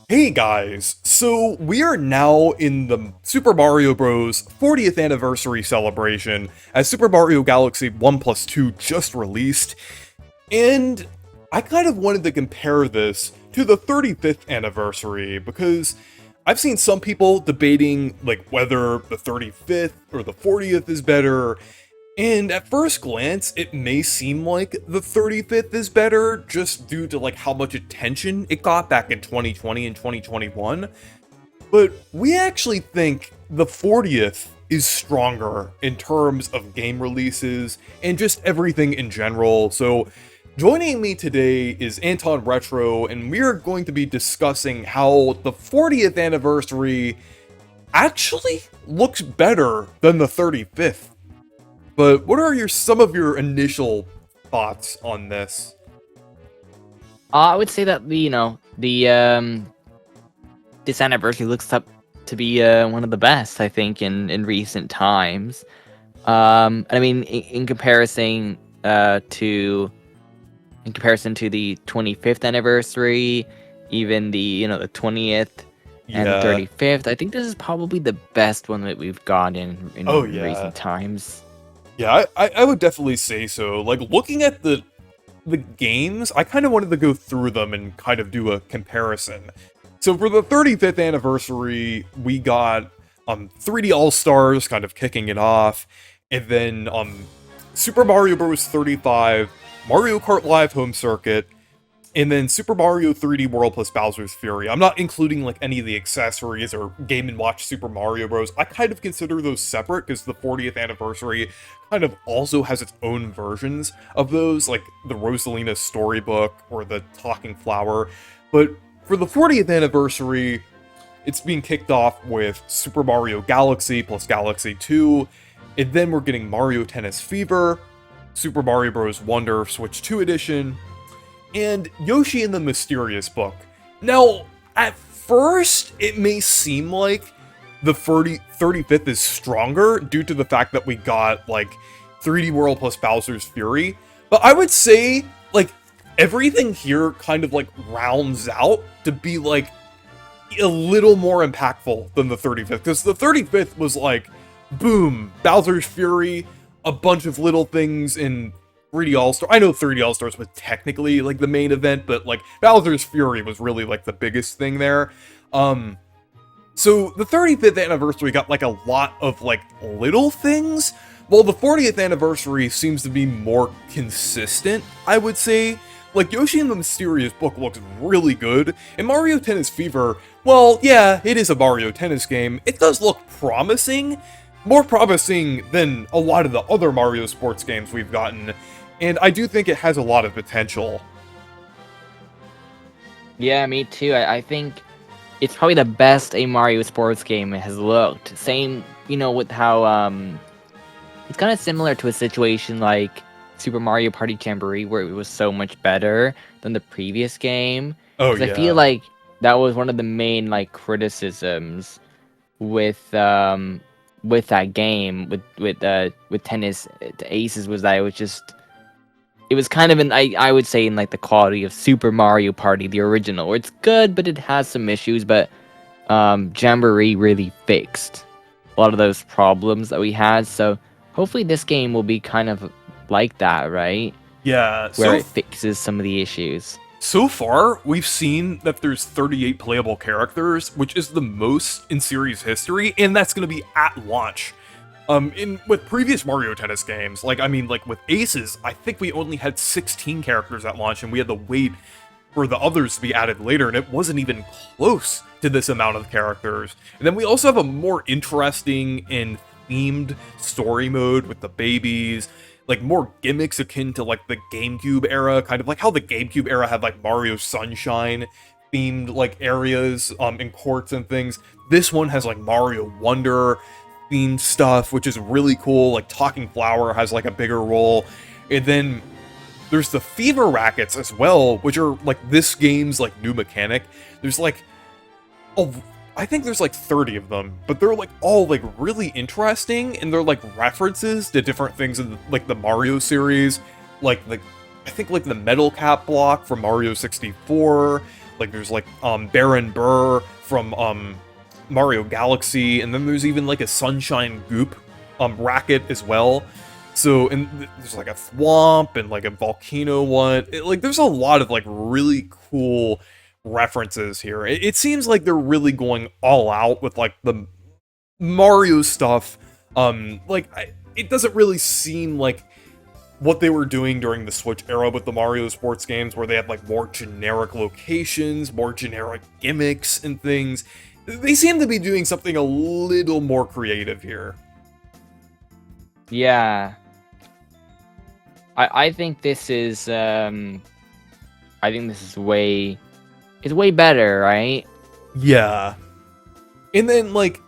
Hey guys, so we are now in the Super Mario Bros. 40th anniversary celebration as Super Mario Galaxy 1 plus 2 just released, and I kind of wanted to compare this to the 35th anniversary because I've seen some people debating like whether the 35th or the 40th is better, and at first glance, it may seem like the 35th is better just due to like how much attention it got back in 2020 and 2021, but we actually think the 40th is stronger in terms of game releases and just everything in general. So joining me today is Anton Retro, and we are going to be discussing how the 40th anniversary actually looks better than the 35th. But what are some of your initial thoughts on this? I would say that the this anniversary looks up to be one of the best, I think, in recent times. I mean, in comparison to the 25th anniversary, even the 20th and the Yeah. 35th, I think this is probably the best one that we've gotten Oh in yeah. recent times. Yeah, I would definitely say so. Like looking at the games, I kind of wanted to go through them and kind of do a comparison. So for the 35th anniversary, we got 3D All-Stars kind of kicking it off, and then Super Mario Bros. 35, Mario Kart Live Home Circuit, and then Super Mario 3D World plus Bowser's Fury. I'm not including like any of the accessories or Game & Watch Super Mario Bros. I kind of consider those separate because the 40th anniversary kind of also has its own versions of those, like the Rosalina Storybook or the Talking Flower. But for the 40th anniversary, it's being kicked off with Super Mario Galaxy plus Galaxy 2, and then we're getting Mario Tennis Fever, Super Mario Bros. Wonder Switch 2 Edition, and Yoshi and the Mysterious Book. Now, at first, it may seem like the 35th is stronger due to the fact that we got, like, 3D World plus Bowser's Fury, but I would say, like, everything here kind of, like, rounds out to be, like, a little more impactful than the 35th, because the 35th was, like, boom, Bowser's Fury, a bunch of little things in 3D All-Star. I know 3D All-Stars was technically like the main event, but like Bowser's Fury was really like the biggest thing there. So the 35th anniversary got like a lot of like little things, while the 40th anniversary seems to be more consistent, I would say. Like Yoshi and the Mysterious Book looks really good, and Mario Tennis Fever, well, yeah, it is a Mario Tennis game. It does look promising, more promising than a lot of the other Mario sports games we've gotten, and I do think it has a lot of potential. Yeah, me too. I think it's probably the best a Mario sports game has looked. Same, with how it's kind of similar to a situation like Super Mario Party Jamboree, where it was so much better than the previous game. Oh Because I feel yeah. like that was one of the main like criticisms with that game with Tennis to Aces, was that it was kind of I would say in like the quality of Super Mario Party, the original, where it's good, but it has some issues. But Jamboree really fixed a lot of those problems that we had. So hopefully this game will be kind of like that, right? Yeah, Where it fixes some of the issues. so far, we've seen that there's 38 playable characters, which is the most in series history, and that's going to be at launch. In with previous Mario Tennis games, like I mean, like with Aces, I think we only had 16 characters at launch, and we had to wait for the others to be added later, and it wasn't even close to this amount of characters. And then we also have a more interesting and themed story mode with the babies, like more gimmicks akin to like the GameCube era, kind of like how the GameCube era had like Mario Sunshine themed like areas in courts and things. This one has like Mario Wonder themed stuff, which is really cool. Like Talking Flower has like a bigger role. And then there's the Fever Rackets as well, which are like this game's like new mechanic. There's like oh, I think there's like 30 of them, but they're like all like really interesting, and they're like references to different things in like the Mario series, like I think like the metal cap block from Mario 64, Like there's like Baron Burr from Mario Galaxy, and then there's even like a Sunshine Goop racket as well. So, and there's like a Thwomp and like a Volcano one. Like there's a lot of like really cool references here. It seems like they're really going all out with like the Mario stuff. It doesn't really seem like what they were doing during the Switch era with the Mario sports games, where they had like more generic locations, more generic gimmicks and things. They seem to be doing something a little more creative here. Yeah. I think this is way it's way better, right? Yeah. And then like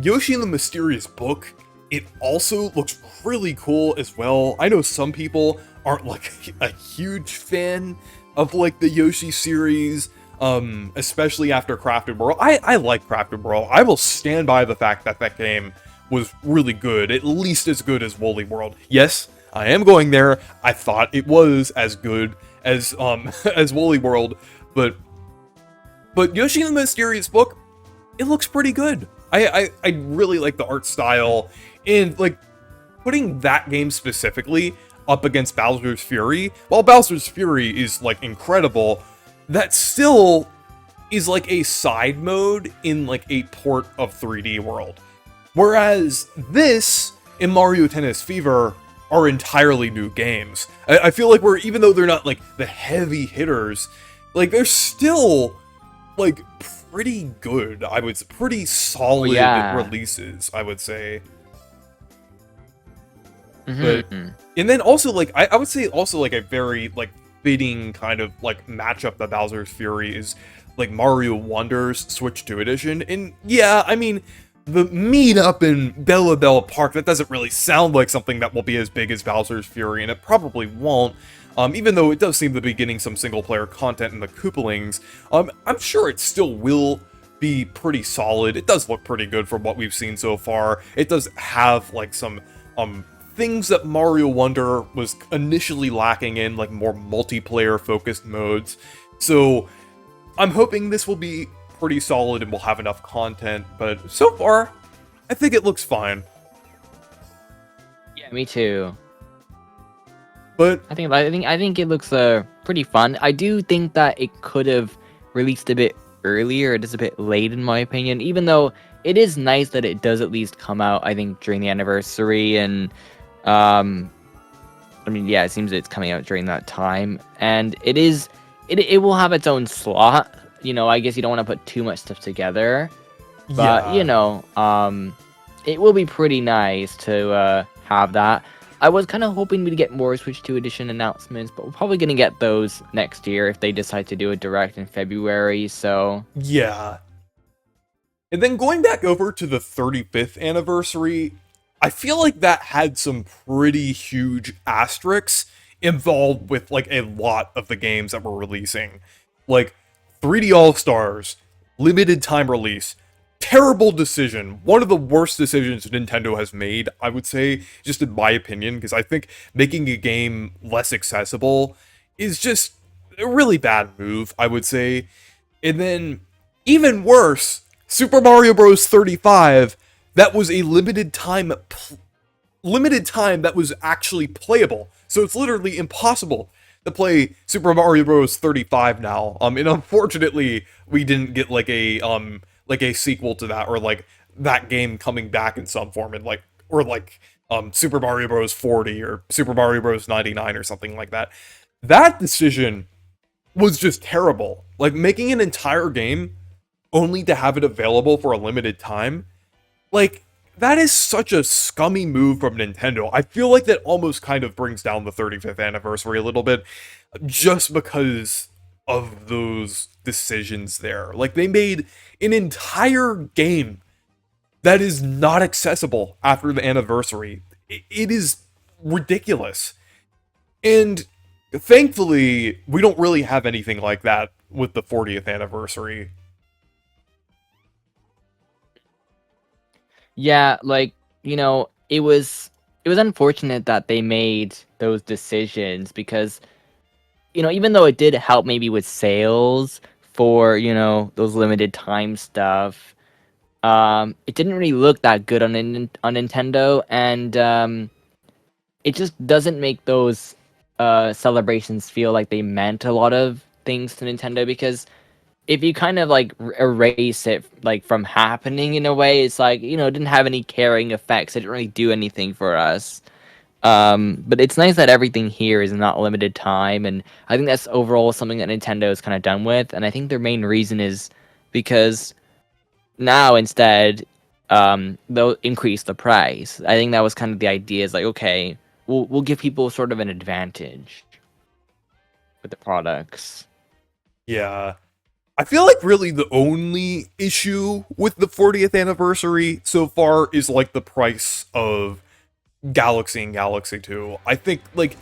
Yoshi and the Mysterious Book, it also looks really cool as well. I know some people aren't like a huge fan of like the Yoshi series, especially after Crafted World. I like Crafted World. I will stand by the fact that that game was really good, at least as good as Woolly World. Yes, I am going there. I thought it was as good as as Woolly World, but Yoshi and the Mysterious Book, it looks pretty good. I really like the art style, and like putting that game specifically up against Bowser's Fury, while Bowser's Fury is like incredible, that still is like a side mode in like a port of 3D World. Whereas this and Mario Tennis Fever are entirely new games. I feel like even though they're not like the heavy hitters, like they're still like pretty good. I would say pretty solid releases, I would say. But and then also like I would say also like a very like fitting kind of like matchup that Bowser's Fury is like Mario Wonders Switch 2 edition. And yeah, I mean the meetup in Bella Bella Park, that doesn't really sound like something that will be as big as Bowser's Fury, and it probably won't. Even though it does seem to be getting some single-player content in the Koopalings, I'm sure it still will be pretty solid. It does look pretty good from what we've seen so far. It does have, like, some, things that Mario Wonder was initially lacking in, like, more multiplayer-focused modes. So, I'm hoping this will be pretty solid and we'll have enough content, but so far, I think it looks fine. Yeah, me too. But I think it looks pretty fun. I do think that it could have released a bit earlier. It is a bit late in my opinion, even though it is nice that it does at least come out, I think, during the anniversary. And I mean, yeah, it seems it's coming out during that time, and it will have its own slot. You know, I guess you don't want to put too much stuff together, but yeah. you know, it will be pretty nice to have that. I was kind of hoping we'd get more Switch 2 Edition announcements, but we're probably going to get those next year if they decide to do a direct in February, so... Yeah. And then going back over to the 35th anniversary, I feel like that had some pretty huge asterisks involved with, like, a lot of the games that were releasing. Like, 3D All-Stars, limited time release, terrible decision. One of the worst decisions Nintendo has made, I would say, just in my opinion, because I think making a game less accessible is just a really bad move, I would say. And then, even worse, Super Mario Bros. 35, that was a limited time that was actually playable. So it's literally impossible to play Super Mario Bros. 35 now. And unfortunately, we didn't get like a sequel to that, or like that game coming back in some form, and like, or like Super Mario Bros. 40 or Super Mario Bros. 99 or something like that. That decision was just terrible. Like making an entire game only to have it available for a limited time, like that is such a scummy move from Nintendo. I feel like that almost kind of brings down the 35th anniversary a little bit, just because of those decisions there. Like, they made an entire game that is not accessible after the anniversary. It is ridiculous. And thankfully, we don't really have anything like that with the 40th anniversary. Yeah, like, you know, it was unfortunate that they made those decisions because, you know, even though it did help maybe with sales for, those limited time stuff. It didn't really look that good on Nintendo, and it just doesn't make those celebrations feel like they meant a lot of things to Nintendo, because if you kind of like erase it like from happening in a way, it's like, it didn't have any carrying effects. It didn't really do anything for us. But it's nice that everything here is not limited time, and I think that's overall something that Nintendo is kind of done with. And I think their main reason is because now instead, they'll increase the price. I think that was kind of the idea. Is like, okay, we'll give people sort of an advantage with the products. Yeah. I feel like really the only issue with the 40th anniversary so far is like the price of Galaxy and Galaxy 2. I think like,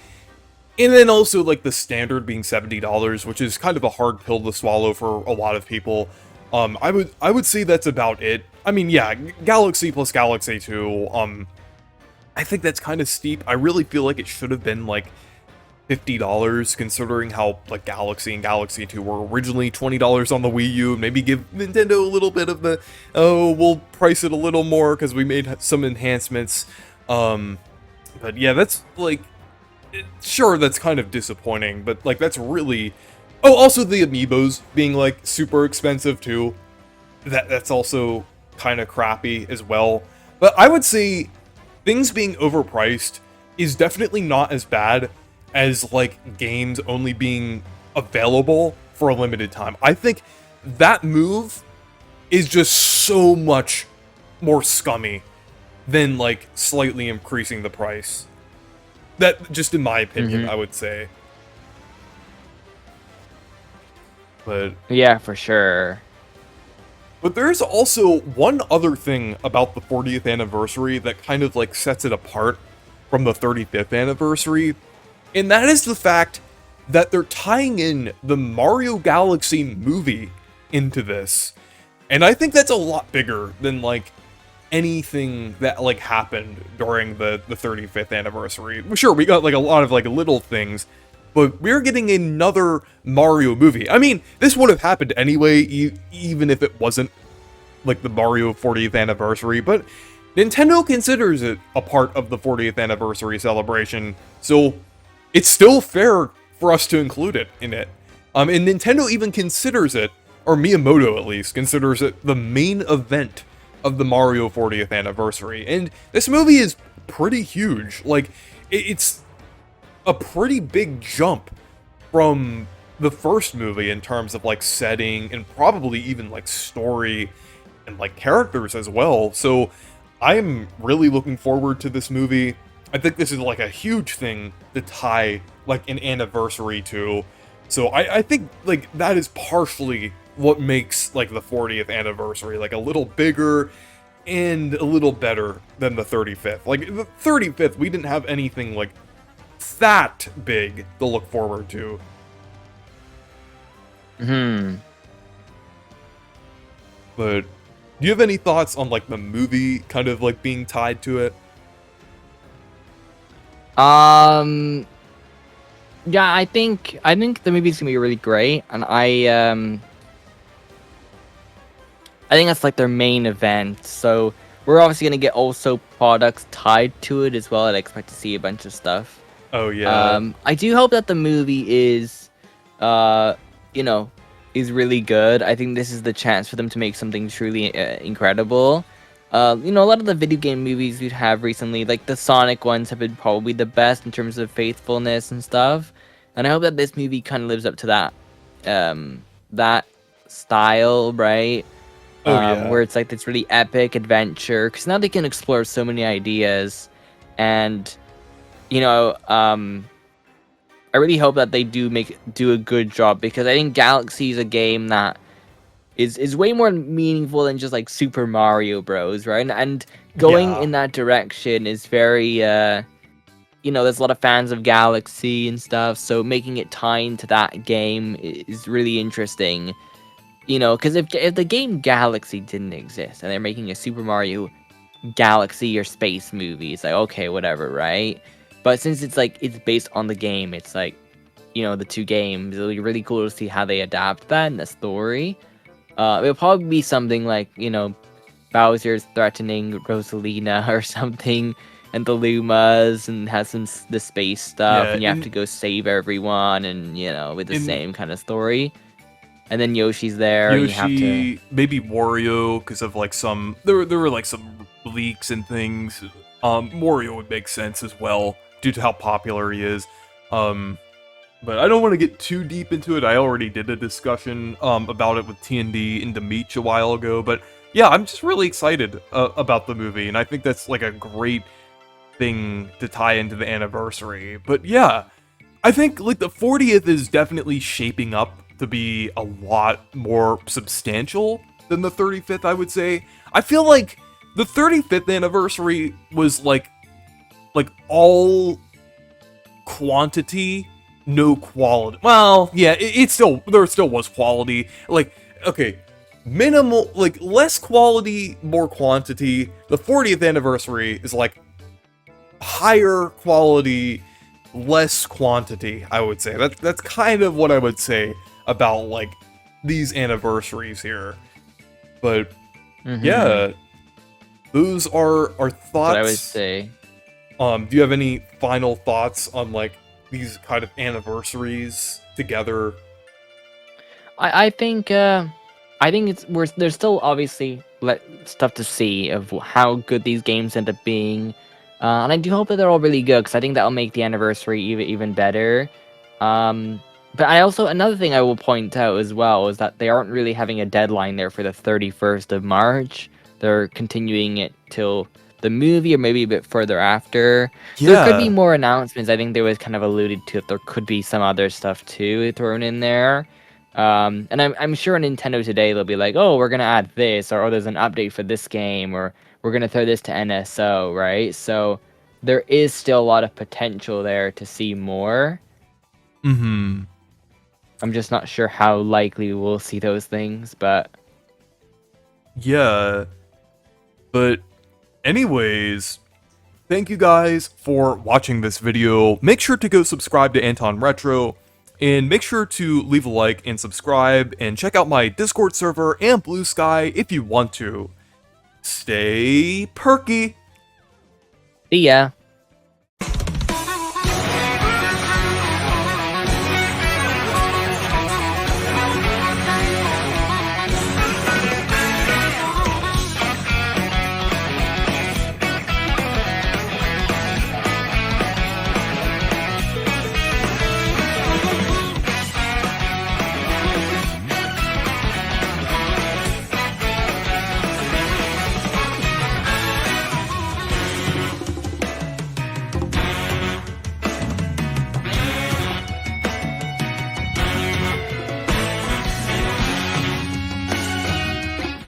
and then also like the standard being $70, which is kind of a hard pill to swallow for a lot of people. I would say that's about it. I mean, yeah, Galaxy plus Galaxy 2, I think that's kind of steep. I really feel like it should have been like $50, considering how like Galaxy and Galaxy 2 were originally $20 on the Wii U. Maybe give Nintendo a little bit of the, oh, we'll price it a little more because we made some enhancements. But yeah, that's like, sure, that's kind of disappointing, but like that's really, oh, also the amiibos being like super expensive too. That's also kind of crappy as well. But I would say things being overpriced is definitely not as bad as like games only being available for a limited time. I think that move is just so much more scummy than like slightly increasing the price. That, just in my opinion, I would say. But Yeah, for sure. But there's also one other thing about the 40th anniversary that kind of like sets it apart from the 35th anniversary, and that is the fact that they're tying in the Mario Galaxy movie into this. And I think that's a lot bigger than like anything that like happened during the 35th anniversary. Sure, we got like a lot of like little things, but we're getting another Mario movie. I mean, this would have happened anyway, even if it wasn't like the Mario 40th anniversary, but Nintendo considers it a part of the 40th anniversary celebration, so it's still fair for us to include it in it. And Nintendo even considers it, or Miyamoto at least, considers it the main event of the Mario 40th anniversary. And this movie is pretty huge. Like, it's a pretty big jump from the first movie in terms of like setting and probably even like story and like characters as well. So I'm really looking forward to this movie. I think this is like a huge thing to tie like an anniversary to. So I think like that is partially what makes like the 40th anniversary like a little bigger and a little better than the 35th. Like the 35th, we didn't have anything like that big to look forward to. But do you have any thoughts on like the movie kind of like being tied to it? Yeah, I think the movie's gonna be really great, and I think that's like their main event. So we're obviously gonna get also products tied to it as well. I'd expect to see a bunch of stuff. Oh yeah. I do hope that the movie is, you know, is really good. I think this is the chance for them to make something truly incredible. A lot of the video game movies we have recently, like the Sonic ones, have been probably the best in terms of faithfulness and stuff. And I hope that this movie kind of lives up to that style, right? Oh yeah. Where it's like this really epic adventure. Because now they can explore so many ideas, and I really hope that they do a good job, because I think Galaxy is a game that is way more meaningful than just like Super Mario Bros, right? And going Yeah. in that direction is very there's a lot of fans of Galaxy and stuff, so making it tied to that game is really interesting. Because if the game Galaxy didn't exist and they're making a Super Mario Galaxy or space movie, it's like, okay, whatever, right? But since it's based on the game, it's like, the two games. It'll be really cool to see how they adapt that in the story. It'll probably be something like, Bowser's threatening Rosalina or something, and the Lumas, and has the space stuff, Yeah, and you have to go save everyone, and with the in same kind of story. And then Yoshi's there, and you have to. Yoshi, maybe Wario, because of like there were like some leaks and things. Wario would make sense as well due to how popular he is. But I don't want to get too deep into it. I already did a discussion about it with TND and Demeach a while ago. But yeah, I'm just really excited about the movie, and I think that's like a great thing to tie into the anniversary. But yeah, I think like the 40th is definitely shaping up to be a lot more substantial than the 35th, I would say. I feel like the 35th anniversary was like all quantity, no quality. Well, yeah, there still was quality. Like, okay, minimal, like less quality, more quantity. The 40th anniversary is like higher quality, less quantity, I would say. That's kind of what I would say about like these anniversaries here. But yeah, those are our thoughts. What I would say. Do you have any final thoughts on like these kind of anniversaries together? I think there's still obviously stuff to see of how good these games end up being, and I do hope that they're all really good, because I think that'll make the anniversary even better. But another thing I will point out as well is that they aren't really having a deadline there for the 31st of March. They're continuing it till the movie, or maybe a bit further after. Yeah. There could be more announcements. I think there was kind of alluded to that there could be some other stuff too thrown in there. And I'm sure on Nintendo today they'll be like, oh, we're gonna add this, or oh, there's an update for this game, or we're gonna throw this to NSO, right? So there is still a lot of potential there to see more. I'm just not sure how likely we'll see those things, but yeah. But anyways, thank you guys for watching this video. Make sure to go subscribe to Anton Retro, and make sure to leave a like and subscribe, and check out my Discord server and Blue Sky if you want to. Stay perky! see ya.